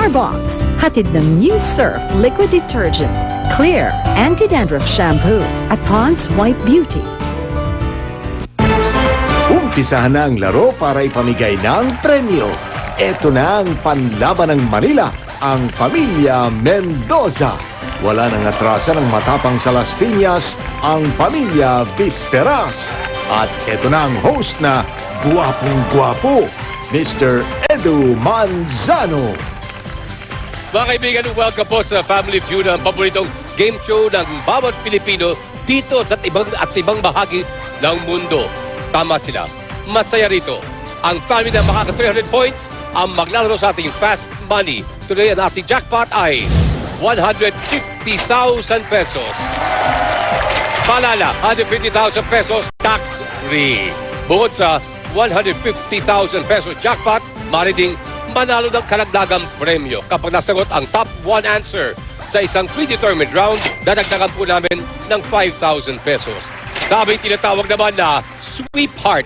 Starbucks, hatid ng new Surf Liquid Detergent, Clear, Anti-Dandruff Shampoo at Pond's White Beauty. Umpisahan na ang laro para ipamigay ng premyo. Ito na ang panlaban ng Manila, ang Pamilya Mendoza. Wala nang atrasan ng matapang sa Las Piñas, ang Pamilya Visperas. At ito na ang host na guwapong-guwapo, Mr. Edu Manzano. Mga kaibigan, welcome po sa Family Feud, ang paboritong game show ng bawat Pilipino dito sa ibang bahagi ng mundo. Tama sila. Masaya rito. Ang family na makaka 300 points ang maglalaro sa ating Fast Money. Today, ang ating jackpot ay 150,000 pesos. Paalala, 150,000 pesos tax-free. Bukod sa 150,000 pesos jackpot, maaari ding manalo ng karagdagang premyo. Kapag nasagot ang top 1 answer sa isang predetermined round, dadagdagan po namin ng 5,000 pesos. Sabi tinatawag naman na sweetheart.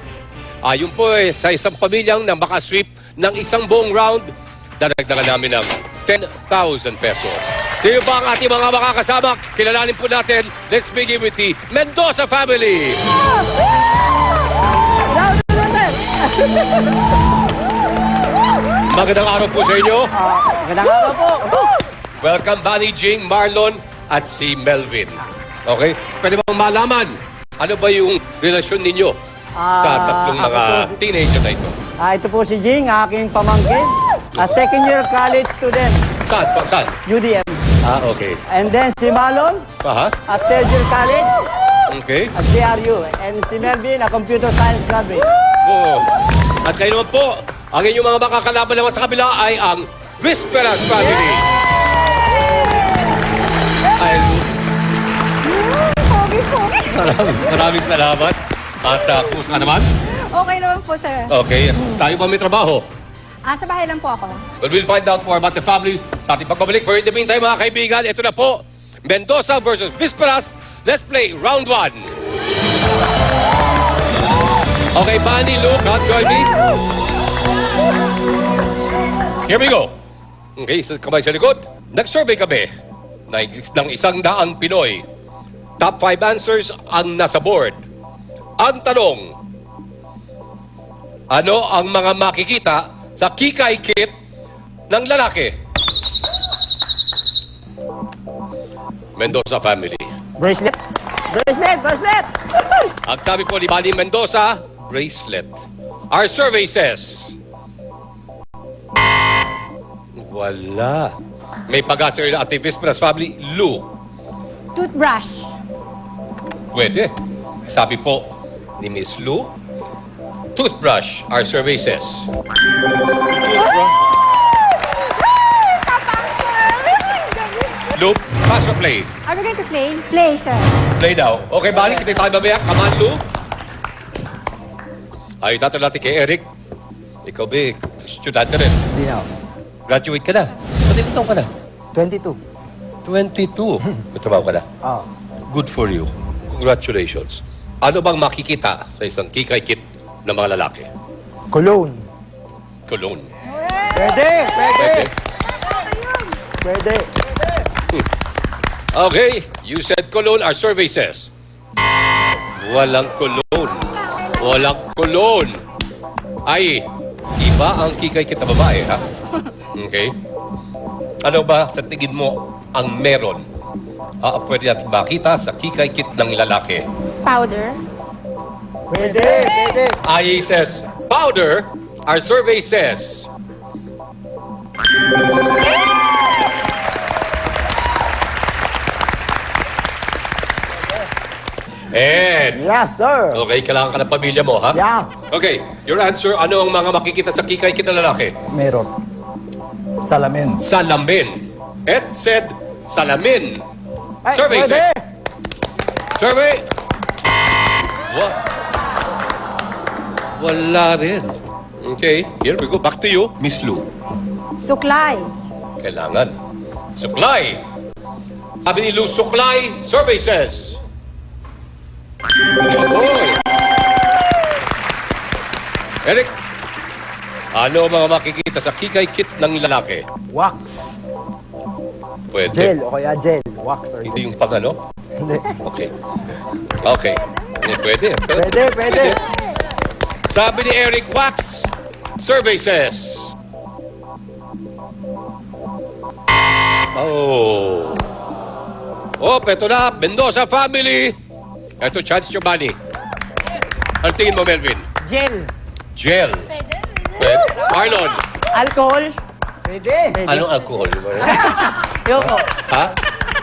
Yun po sa isang pamilyang na makasweep ng isang buong round, dadagdagan namin ng 10,000 pesos. Sino ba ang ating mga makakasama? Kilalanin po natin. Let's begin with the Mendoza family. Magandang araw po sa inyo. Magandang araw po. Welcome, Bunny, Jing, Marlon, at si Melvin. Okay? Pwede bang malaman, ano ba yung relasyon ninyo sa tatlong mga teenager na ito? Ito po si Jing, aking pamangkin. Second year college student. Saan? Saan? UDM. Okay. And then si Marlon, at third year college. Okay. At CRU. And si Melvin, a computer science graduate. Oh. At kayo naman po, ang inyong mga makakalaban naman sa kabila ay ang Visperas family. Ay, maraming salamat. At kumusta ka naman? Okay naman po, sir. Okay. Tayo ba may trabaho? Sa bahay lang po ako. Well, we'll find out more about the family sa ating pagbabalik. For in the meantime, mga kaibigan, ito na po, Mendoza versus Visperas. Let's play round 1. Okay, Bunny, Luke, join me. Here we go. Okay, kamay sa likod. Nag-survey kami ng 100 Pinoy. Top 5 answers ang nasa board. Ang tanong, ano ang mga makikita sa kikay kit ng lalaki? Mendoza family. Bracelet. Bracelet! Bracelet! Ang sabi po ni Bunny Mendoza, bracelet. Our survey says, wala. May pag-answer na ating Visperas family, Lou. Toothbrush. Pwede. Sabi po ni Miss Lou, toothbrush. Our survey says, toothbrush. Lou, pass or play? Are we going to play? Play, sir. Play daw. Okay, balik. Kita tayo mamaya. Come on, Lou. Ay, dato natin kay Eric. Ikaw, Big. Estudyante rin. Hindi na. Graduate ka na. Pati ito ka na? 22. 22. May trabaho ka na. Good for you. Congratulations. Ano bang makikita sa isang kikay kit ng mga lalaki? Cologne. Cologne. Pwede! Pwede! Pwede! Okay, you said cologne. Our survey says, walang cologne. Walang cologne. Ay, iba ang kikay kit na babae, ha? Okay. Ano ba sa tingin mo ang meron? Pwede natin makita sa kikay kit ng lalaki. Powder. Pwede! Pwede! Ay says powder. Our survey says, and Yes, sir! okay, kailangan ka ng pamilya mo, ha? Yeah! Okay, your answer, ano ang mga makikita sa kikay kit ng lalaki? Meron. Salamin. Salamin. Ed said salamin. Ay, Survey, pwede! sir. Survey. What? Wala rin. Okay, here we go. Back to you, Miss Lou. Suklay. Kailangan. Suklay. Sabi ni Lou, suklay. Survey says. Oh, boy. Eric. Ano ang mga makikita sa kikay kit ng lalaki? Wax. Pwede. Gel. O kaya gel. Wax or Hindi yung pang ano? Hindi. Okay. Okay. Pwede. Pwede. Sabi ni Eric Wax, survey says... Oh. Oh, eto na. Mendoza family. Eto, chance Giovanni. Ang tingin mo, Melvin? Gel. Gel. Pwede. Marlon. Alcohol. Pwede. Anong alcohol? Yoko. Ha?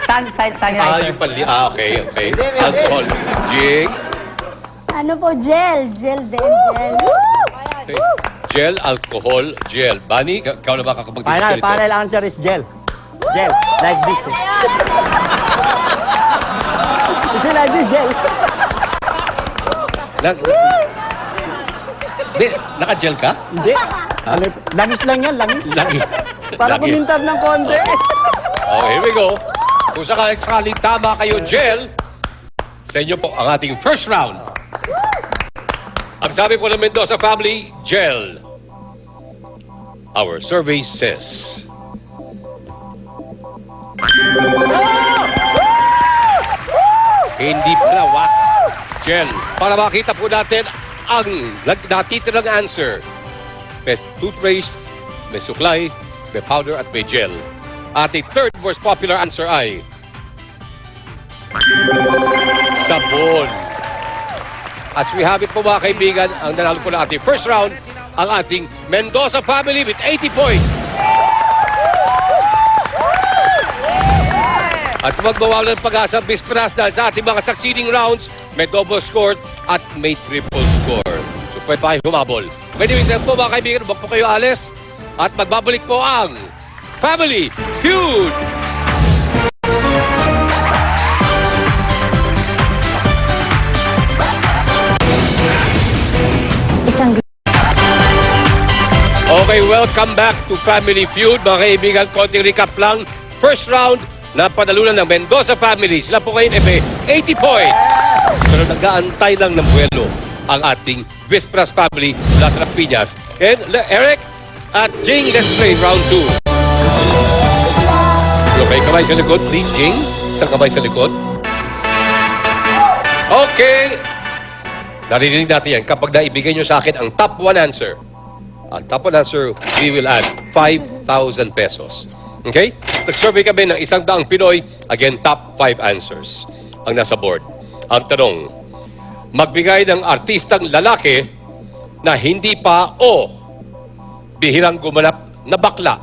Sanitizer. Yung pali. Okay. Pwede. Alcohol. Jing. Ano po? Gel. Gel din. Gel. Okay. Gel, alcohol, gel. Bani, ikaw na ba kakapag-desisyon Final answer is gel. Gel. Like this. Is it like this, gel? Hindi, naka-gel ka? Hindi. Ano, langis lang yan, langis. Lagi. Para kumintab ng konti. Oh, here we go. Kung sakaling tama kayo, gel, sa inyo po ang ating first round. Ang sabi po ng Mendoza family, gel. Our survey says... Hindi pala wax, gel. Para makita po natin ang natitirang answer. May toothpaste, may suklay, may powder at may gel. At the third most popular answer ay... sabon. As we have it po mga kaibigan, ang nanalo po na ating first round, ang ating Mendoza family with 80 points. At magbawalan ng pag-asa ang Bisperas dahil sa ating mga succeeding rounds, may double score at may triple score. So pwede pa kayo humabol. Pwede rin po mga kaibigan, huwag po kayo alis. At magbabalik po ang Family Feud! Okay, welcome back to Family Feud. Mga kaibigan, konting recap lang. First round, napanalunan ng Mendoza family. Sila po ngayon may 80 points. Pero nag-aantay lang ng buwelo ang ating Bisperas family mula sa Las Piñas. And Eric at Jing, let's play round 2. Okay, kamay sa likod, please, Jing. Isang kamay sa likod. Okay. Narinig natin yan kapag naibigay nyo sa akin ang top 1 answer. Ang top 1 answer, we will add 5,000 pesos. Okay? Nag-survey kami ng 100 Pinoy. Again, top 5 answers ang nasa board. Ang tanong, magbigay ng artistang lalaki na hindi pa o bihirang gumanap na bakla.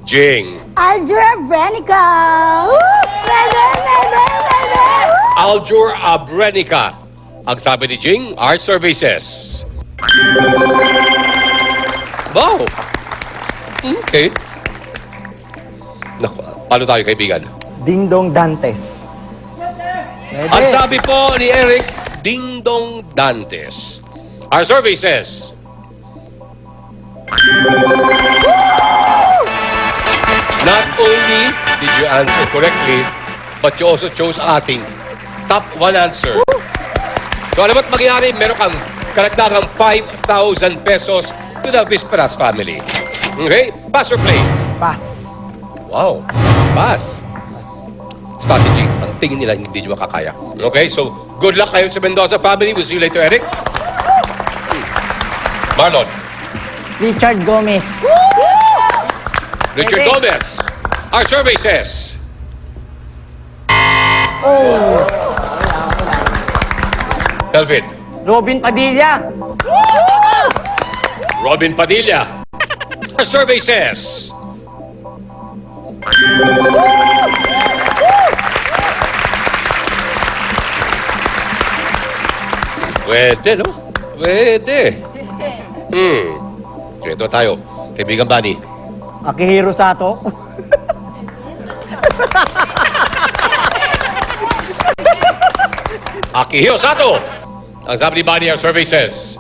Jing. Aljur Brenica. Pwede. Aljur Abrenica. Ang sabi ni Jing, our survey says... Wow! Okay. Naku, paano tayo kaibigan? Ding Dong Dantes. Ang sabi po ni Eric, Ding Dong Dantes. Our survey says... Not only did you answer correctly, but you also chose ating top 1 answer. So alam mo't mangyari, meron kang karagdagang 5,000 pesos to the Bisperas family. Okay? Pass or play? Pass. Wow. Pass. Strategy. Ang tingin nila hindi nyo makakaya. Okay? So, good luck kayo sa Mendoza family. We'll see you later, Eric. Marlon. Richard Gomez. Richard Gomez. Our survey says... Kelvin. Robin Padilla. Robin Padilla. Our survey says... Pwede, no? Pwede. Okay, ito tayo. Kaibigan Bani. Akihiro Sato. Akihiro Sato. Ang sabi ni Bani, our survey says...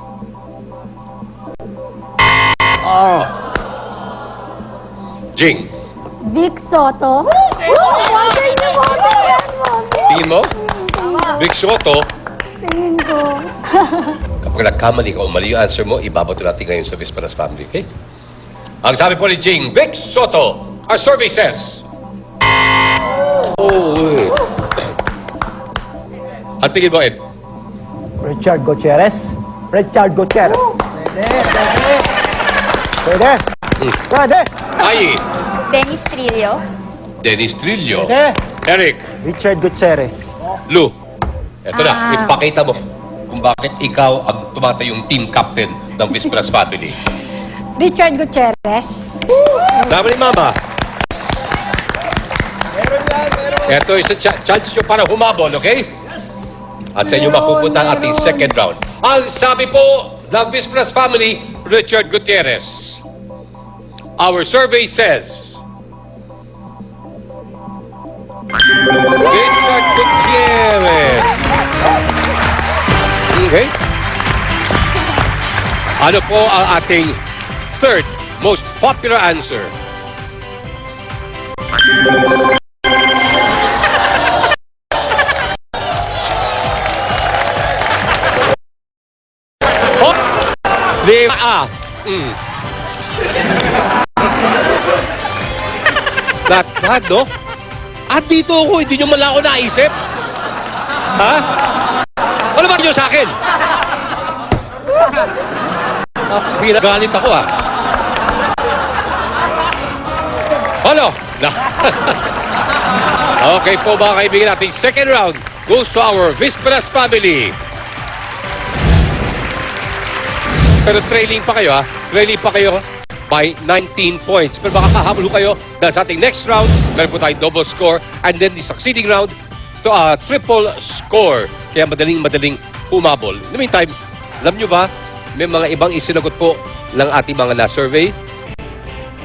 Jing. Vic Soto. Tingin mo? Vic Soto. Tingin ko. Kapag nagkamali ka o mali yung answer mo, ibabato natin ngayon sa Visperas Family, okay? Ang sabi po ni Jing, Vic Soto, our survey says... Oh, Ang tingin mo, Ed? Richard Gutierrez. Richard Gutierrez. Pwede. Pwede. Ai, Dennis Trillo. Dennis Trillo, Pwede. Eric, Richard Gutierrez. Lou. Eto na, ipakita mo kung bakit ikaw ang tumatayong team captain ng Visperas Family. Richard Gutierrez. Sabi ni Mama. Ito is a chance nyo para humabol, okay? At sa inyo mapupunta ang ating second round. Ang sabi po ng Visperas Family, Richard Gutierrez. Our survey says... Richard Gutierrez. Okay. Ano po ang ating third most popular answer? Hop! Lima A. Lahat, no? At dito ako, hindi nyo man lang ako naisip. Ha? Ano ba nyo sa akin? Pinagalit ako, ha? Ano? Okay po, mga kaibigan natin. Second round goes to our Visperas Family. Pero trailing pa kayo, ha? Trailing pa kayo by 19 points. Pero baka kahabol kayo dahil sa ating next round, meron po tayong double score and then the succeeding round to a triple score. Kaya madaling humabol. In the meantime, alam nyo ba, may mga ibang isinagot po ng ating mga na-survey.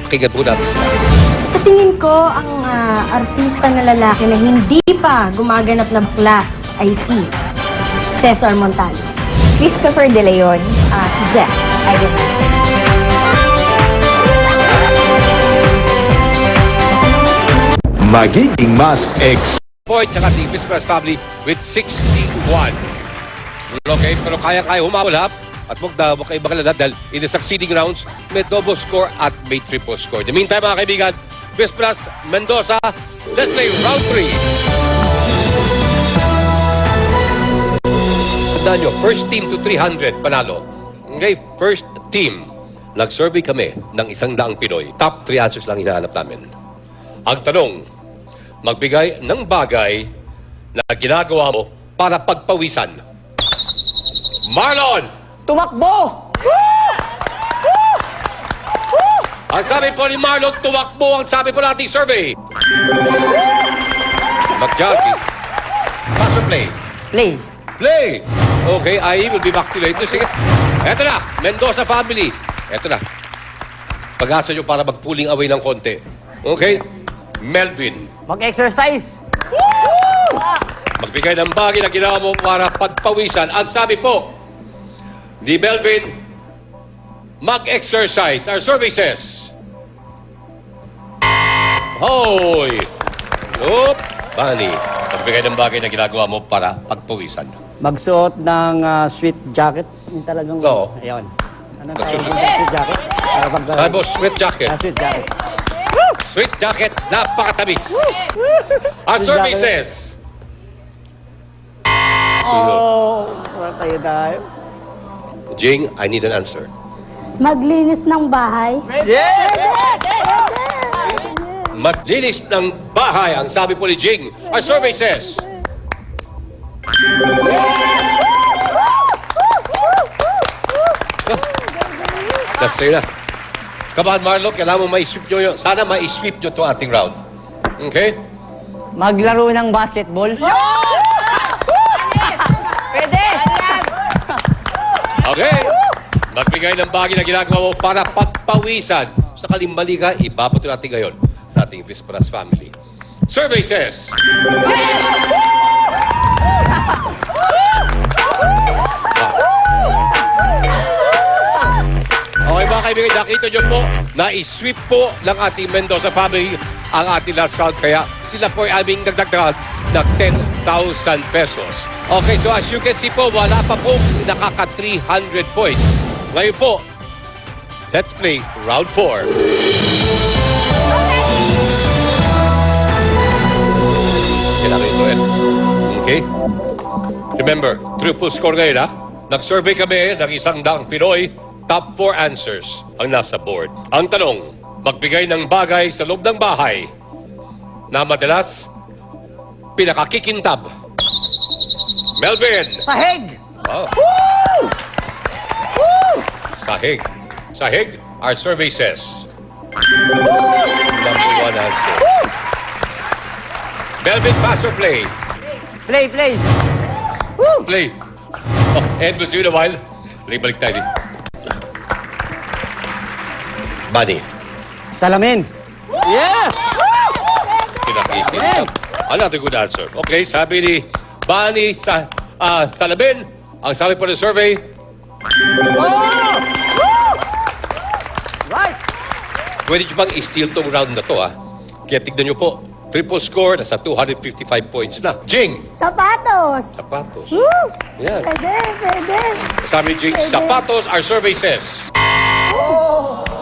Pakinggan po natin sila. Sa tingin ko, ang artista na lalaki na hindi pa gumaganap na bakla ay si Cesar Montano. Christopher De Leon. Si Jeff. I don't know. Magiging mas Points ang ating Visperas Family with 61. Okay, pero kaya humabol, ha? At huwag kayo magalala dahil in the succeeding rounds, may double score at may triple score. In the meantime, mga kaibigan, Visperas Mendoza, let's play round 3. Tandaan nyo, first team to 300, panalo. Okay, first team. Nag-survey kami ng 100 Pinoy. Top 3 answers lang hinahanap namin. Ang tanong, magbigay ng bagay na ginagawa mo para pagpawisan. Marlon! Tumakbo! Ang sabi po ni Marlon, tumakbo ang sabi po nating survey. Mag-jogging. Pass or play? Play. Play! Okay, I will be back to you later. Sige. Eto na, Mendoza family. Eto na. Pag-asa nyo para mag-pulling away ng konti. Okay? Melvin. Mag-exercise. Magbigay ng bagay na ginawa mo para pagpawisan. Ang sabi po ni Melvin, mag-exercise. Our survey says, hoy! Oop! Bunny. Magbigay ng bagay na ginagawa mo para pagpawisan. Magsuot ng sweet jacket. Yung talagang... Oo. Ayun. Ano Magsusuot. Sweet jacket. Para pag... Sabi mo, sweat jacket. Sweet jacket. Sweet jacket, napakatamis. Our survey says, Oh, tayo tayo. Jing, I need an answer. Maglinis ng bahay. Maglinis ng bahay, ang sabi po ni Jing. Our survey says, that's it na. Come on, Marlo, kailangan mo ma-sweep nyo yun. Sana ma-sweep nyo itong ating round. Okay? Maglaro ng basketball. Pwede! Okay. Magbigay ng bagay na ginagawa mo para pagpawisan. Sa mali ka, ibabato natin ngayon sa ating Visperas Family. Survey says, okay mga kaibigan, nakita nyo po na i-sweep po ng ating Mendoza family ang ating last round. Kaya sila po ay aming nagdagdagan ng 10 pesos. Okay, so as you can see po, wala pa po nakaka 300 points. Ngayon po, let's play round 4. Kailangan ito eh. Okay? Remember, triple score ngayon ha. Nag-survey kami ng 100 Pinoy, top 4 answers ang nasa board. Ang tanong, magbigay ng bagay sa loob ng bahay na madalas pinakakikintab. Melvin! Sahig! Oh. Sahig. Sahig, our survey says. Number 1 answer. Melvin, pass or play? Play, play. Play. Oh, Ed, we'll see you in a while. Balik tayo. Bunny. Salamin. Yes! Pinakikintab. Another good answer. Okay, sabi ni Bunny sa Salamin, ang sabi po ng survey, Right! pwede nyo bang i-steal tong round na to, ha? Kaya tignan nyo po, triple score, nasa 255 points na. Jing! Sapatos. Sapatos. Woo! Yan. Pwede, pwede. Sabi ni Jing, Pwede. sapatos, our survey says.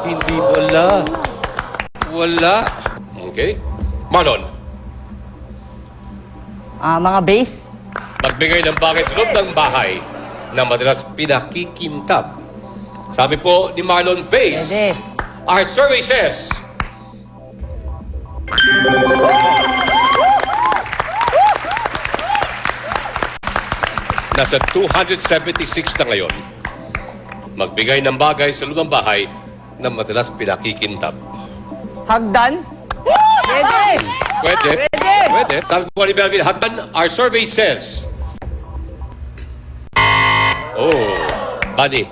Hindi, wala. Wala. Okay. Marlon, Mga base. magbigay ng bagay sa loob ng bahay na madalas pinakikintab. Sabi po ni Marlon Vase, Pwede. our survey says. Nasa 276 na ngayon. Magbigay ng bagay sa loob ng bahay na madalas pinakikintab. Hagdan. Pwede! Pwede. Pwede! Pwede. Sabi po ni Melvin, hagdan, our survey says. Oh, Buddy.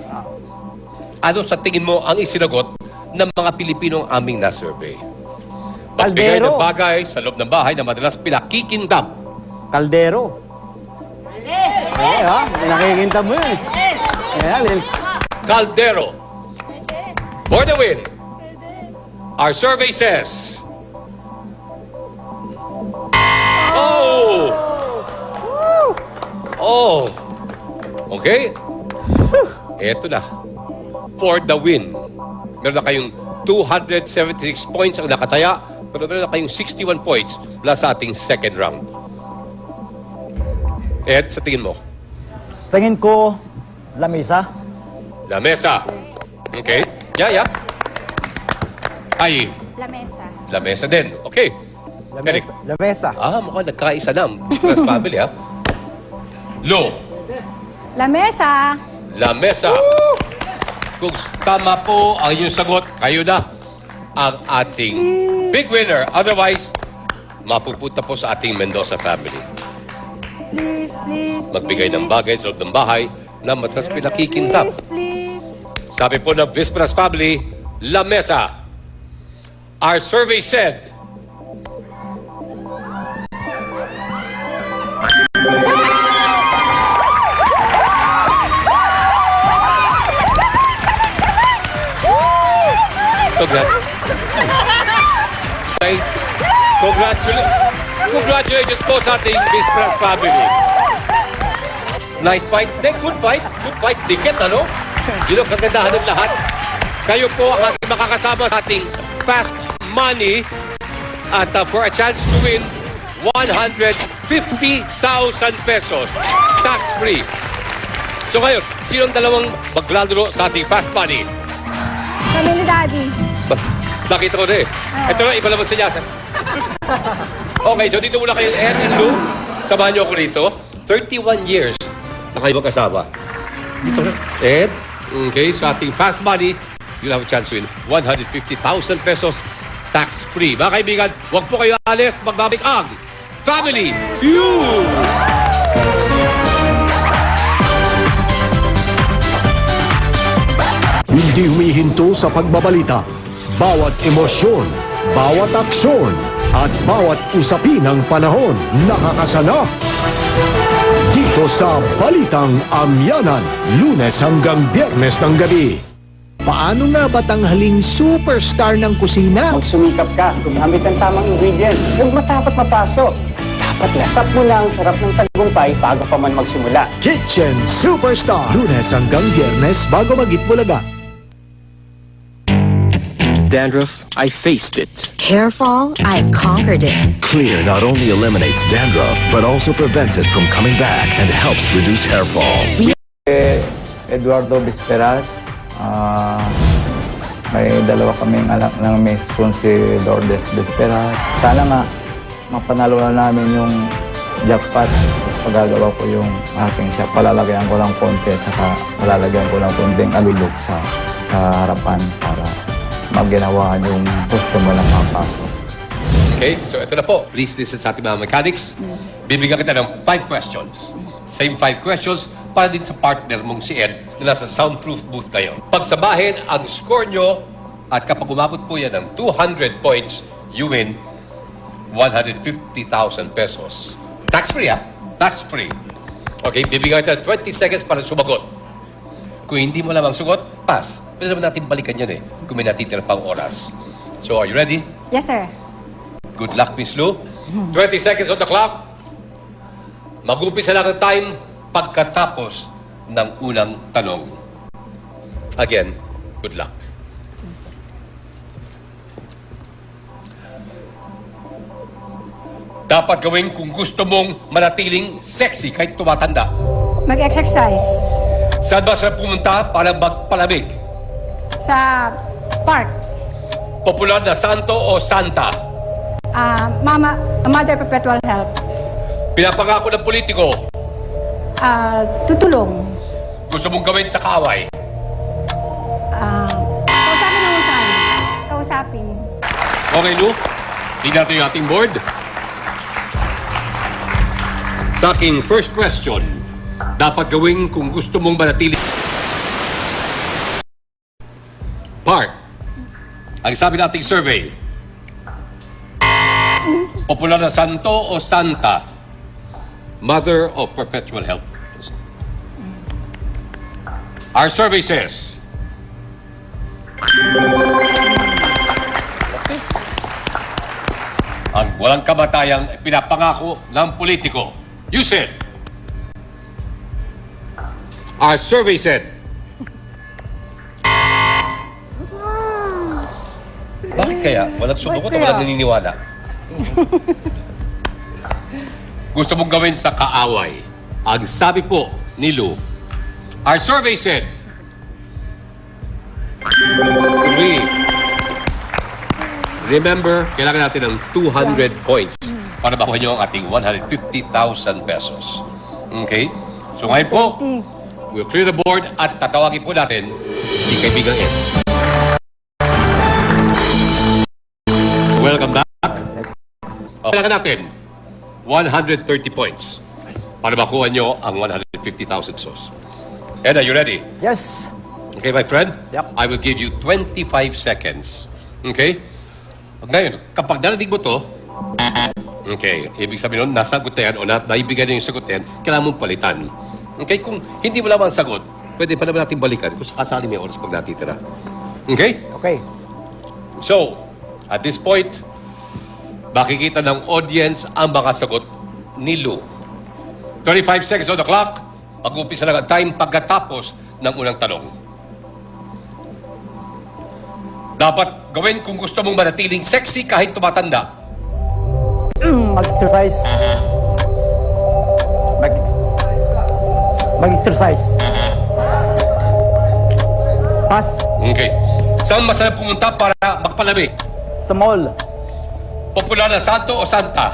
Ano sa tingin mo ang isinagot ng mga Pilipinong aming na-survey? Magbigay Kaldero. ng bagay sa loob ng bahay na madalas pinakikintab. Kaldero. Pwede ha? Nakikinta mo yun. Ayan. Caldero. For the win. Our survey says. Oh! Oh! Okay? Eto na. For the win. Meron na kayong 276 points ang nakataya, pero meron na kayong 61 points mula sa ating second round. Ed, sa tingin mo? Tingin ko, lamisa. La mesa. Okay? Yeah. Ay, Lamesa. la mesa din. Okay. Eric. Lamesa. Mukhang nagkaisa na ang Express family, ha? Lo. Lamesa. La mesa. Kung tama po ang inyong sagot, kayo na ang ating big winner. Otherwise, mapupunta po sa ating Mendoza family. Please, please, Magbigay ng bagay sa loob ng bahay na matalas pinakikintab. Please. Sabi po ng Visperas family, La Mesa. Our survey said, Congratulations po sa ating Visperas family. Nice fight. Good fight. Good fight. Dikit, ano? Yun ang kagandahan ng lahat. Kayo po ang ating makakasama sa ating Fast Money at for a chance to win 150,000 pesos. Tax-free. So ngayon, sinong dalawang maglalaro sa ating Fast Money? Kami ni Daddy. Nakita ko na eh. Ito na, iba naman siya. Okay, so dito muna kayo, Ed and Lou. Samahan niyo ako rito. 31 years na kayo magkasama. Dito na. Ed, okay, sa ating Fast Money, you'll have a chance to win 150,000 pesos tax-free. Mga kaibigan, huwag po kayo alis. Magbabalik ang Family Feud! Hindi humihinto sa pagbabalita. Bawat emosyon, bawat aksyon, at bawat usapin ng panahon nakakasana. Dito sa Balitang Amyanan, Lunes hanggang Biyernes ng gabi. Paano nga ba tanghaling superstar ng kusina? Magsumikap ka. Gumamit ng tamang ingredients. Huwag matapot mapasok. Dapat Patlasap mo lang, sarap ng tagumpay bago pa man magsimula. Kitchen Superstar. Lunes hanggang Biyernes bago mag-Itbulaga. Dandruff, I faced it. Hair fall, I conquered it. Clear not only eliminates dandruff, but also prevents it from coming back and helps reduce hair fall. Eduardo Bisperas. May dalawa kaming anak ng Miss si Lourdes Bisperas. Sana nga mapanalo na namin yung jackpot. Pagagawa ko yung aking siya. Palalagyan ko lang konti at saka palalagyan ko lang konting alulog sa harapan para magginawaan yung customer na papasok. Okay, so ito na po. Please listen sa ating mga mechanics. Bibigyan kita ng 5 questions. Same 5 questions para din sa partner mong si Ed na nasa soundproof booth ngayon. Pagsabahin ang score nyo at kapag umabot po yan ng 200 points, you win 150,000 pesos. Tax-free, ha? Tax-free. Okay, bibigyan kita 20 seconds para sumagot. Kung hindi mo lamang sugot, pass. Pwede naman natin balikan yan kung may natitira pang oras. So, are you ready? Yes, sir. Good luck, Miss Lou. 20 seconds on the clock. Mag-umpisa lang ang time pagkatapos ng unang tanong. Again, good luck. Dapat gawin kung gusto mong manatiling sexy kahit tumatanda. Mag-exercise. Saan ba sila pumunta para magpalamig? Sa park. Popular na santo o santa? Mother Perpetual Help. Pinapangako ng politiko? Tutulong. Gusto mong gawin sa kaaway? Kausapin ng usan. Kausapin. Okay, Lou. Tingnan natin yung ating board. Sa aking first question, dapat gawin kung gusto mong manatili. Park. Ang sabi ng ating survey, popular na santo o santa? Mother of Perpetual Help. Our survey says, ang walang kamatayang pinapangako ng politiko. You said. Our survey said. Bakit kaya? Walang sumugot o walang naniniwala? Gusto mong gawin sa kaaway. Ang sabi po ni Lou, our survey said, 3. Remember, kailangan natin ng 200 points para makuha nyo ang ating 150,000 pesos. Okay? So ngayon po, we'll clear the board at tatawagin po natin si Kaibigang Ed. Welcome back. Kailangan natin 130 points para makuha nyo ang 150,000 pesos. Ed, are you ready? Yes. Okay, my friend? Yep. I will give you 25 seconds. Okay? Ngayon, kapag narinig mo to, okay, ibig sabihin nun, nasagot na yan o naibigay na yung sagot na yan, kailangan mong palitan. Okay? Kung hindi mo lamang sagot, pwede pa naman natin balikan kung sakasali may oras pag natitira. Okay? Okay. So, at this point, makikita ng audience ang mga sagot ni Lou. 25 seconds on the clock. Mag-umpisa lang ang time pagkatapos ng unang tanong. Dapat gawin kung gusto mong manatiling sexy kahit tumatanda. Mag-exercise. Mag-exercise. Pass. Okay. Saan masarap pumunta para magpalamig? Sa mall. Popular na santo o santa?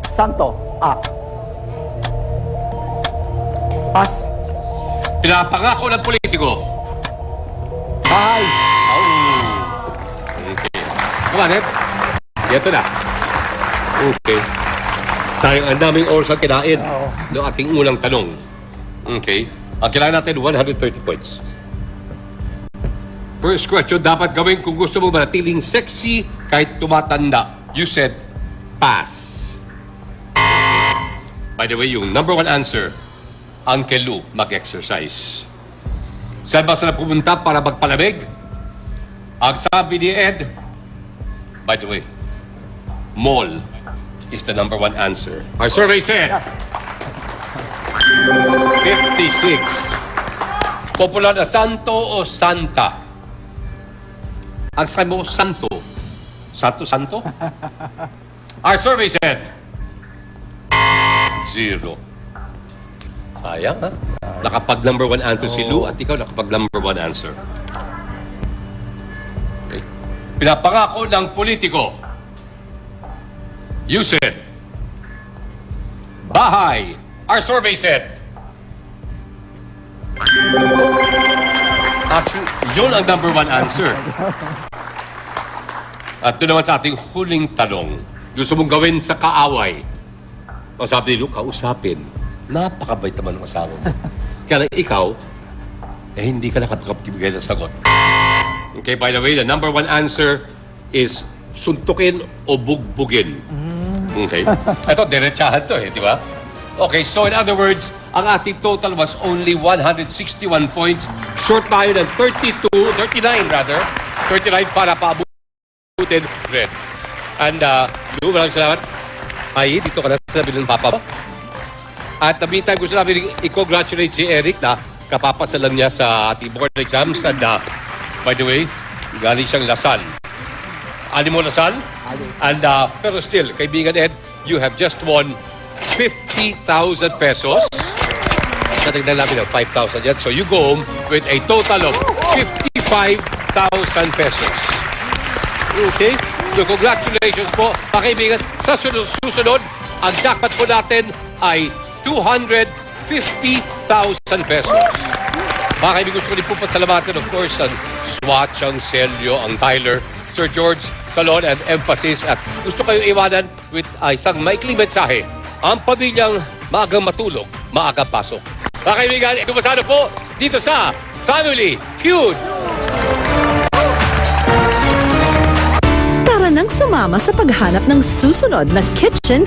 Santo. Pass. Pinapangako ng politiko? Bahay. Okay. Come on, Ed. Ito na. Okay. Sayang ang daming oras ang kinain ng ating unang tanong. Okay. Ang kailangan natin, 130 points. First question, dapat gawin kung gusto mo manatiling sexy kahit tumatanda. You said, pass. By the way, yung number 1 answer, Uncle Lou, mag-exercise. Saan ba sila pumunta para magpalamig? Ang sabi ni Ed, by the way, mall. is the number one answer. Our survey said 56. Popular na santo o santa? Ang sabi mo, santo. Santo? Our survey said 0. Sayang, ha? Nakapag number one answer si Lou at ikaw nakapag number one answer. Okay. Pinapangako ng politiko. You said bahay. Our survey said actually, yun ang number one answer. At doon naman sa ating huling tanong, gusto mong gawin sa kaaway. Ang sabi ni Luke, kausapin. Napakabait naman ng asawa mo. Kaya lang ikaw, hindi ka nakapagkibigay ng sagot. Okay, by the way, the number one answer is suntukin o bugbugin. Okay? Ito, diretsahan to di ba? Okay, so in other words, ang ating total was only 161 points. Short tayo ng 39 para paabutin red. And, maraming salamat. Ay, dito ka na sa sabi ng papa mo. At the meantime, gusto namin i-congratulate si Eric na kapapasalan niya sa ating board exams. And, by the way, galing siyang Lasal. Animo Lasal? And, pero still, kaibigan Ed, you have just won 50,000 pesos. Natignan namin ng 5,000 yan. So you go home with a total of 55,000 pesos. Okay? So congratulations po, mga kaibigan. Sa susunod, ang jackpot po natin ay 250,000 pesos. Mga kaibigan, gusto ko din po pasalamatan, of course, ang Swatch, ang Celio, ang Tyler, Sir George, Salon, and Emphasis. At gusto kayo iwanan with isang maikling mensahe. Ang pamilyang maagang matulog, maagang pasok. Mga kaibigan, ito masano po dito sa Family Feud. Tara nang sumama sa paghanap ng susunod na kitchen